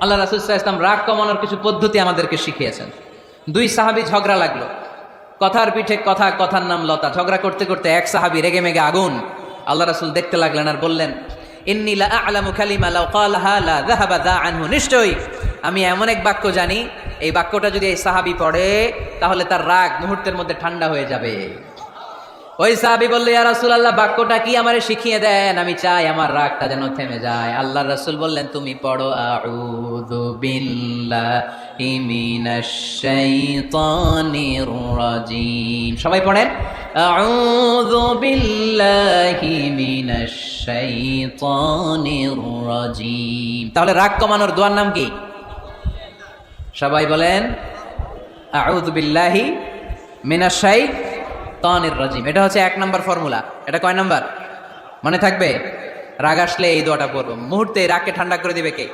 আল্লাহ রাসূল সাল্লাল্লাহু আলাইহি ওয়াসাল্লাম রাগ কমানোর কিছু পদ্ধতি আমাদেরকে শিখিয়েছেন। দুই সাহাবী ঝগড়া লাগলো, কথার পিঠে কথা, কথার নাম লতা। ঝগড়া করতে করতে এক সাহাবী রেগে মেগে আগুন। আল্লাহ রাসূল দেখতে লাগলেন আর বললেন, ইন্নী লা আ'লামু কালিমা লাউ ক্বালাহা লা যাহাবা যা আনহু। নিশ্চয়ই আমি এমন এক বাক্য জানি, এই বাক্যটা যদি এই সাহাবী পড়ে তাহলে তার রাগ মুহূর্তের মধ্যে ঠান্ডা হয়ে যাবে। ওই সাহাবী বলল, ইয়া রাসূলুল্লাহ, বাক্যটা কি আমারে শিখিয়ে দেন, আমি চাই আমার রাগটা যেন থেমে যায়। আল্লাহর রাসূল বললেন, তুমি পড়ো আউযু বিল্লাহি মিনাশ শাইতানির রাজীম। সবাই পড়েন, আউযু বিল্লাহি মিনাশ শাইতানির রাজীম। তাহলে রাগ কমানোর দোয়ার নাম কি? সবাই বলেন, আউযু বিল্লাহি মিনাশ শাইতানির রাজিম। এটা হচ্ছে 1 নম্বর ফর্মুলা। এটা কয় নাম্বার মনে থাকবে? রাগ আসলে এই দোয়াটা পড়বো, মুহূর্তে রাগকে ঠান্ডা করে দিবে কে?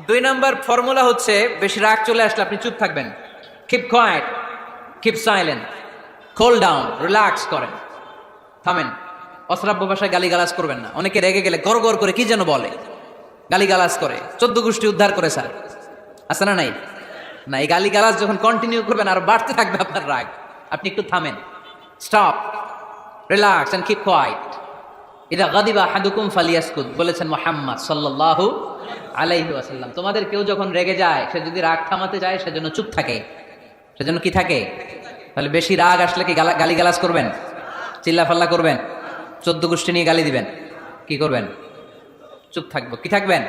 2 নম্বর ফর্মুলা হচ্ছে, বেশি রাগ চলে আসলে আপনি চুপ থাকবেন। Keep coed, keep silent, cool down, relax করেন, থামেন। অশ্রাব্য ভাষায় গালিগালাজ করবেন না। অনেকে রেগে গেলে গড় গড় করে কি যেন বলে, গালিগালাজ করে, 14 গোষ্ঠী উদ্ধার করে স্যার, আছে না নাই? না, এই গালিগালাজ যখন কন্টিনিউ করবেন আর বাড়তে থাকবে আপনার রাগ। আপনি একটু থামেন, stop, relax and keep quiet. ইদা গাদিবা আহাদুকুম ফালিয়াসকুত, বলেছেন মুহাম্মদ সাল্লাল্লাহু আলাইহি ওয়াসাল্লাম। তোমাদের কেউ যখন রেগে যায়, সে যদি রাগ থামাতে যায় সেজন্য চুপ থাকে, সেজন্য কি থাকে? তাহলে বেশি রাগ আসলে কি গালিগালাজ করবেন, চিল্লাফাল্লা করবেন, 14 গোষ্ঠী নিয়ে গালি দিবেন? কি করবেন? চুপ থাকবো। কি থাকবেন?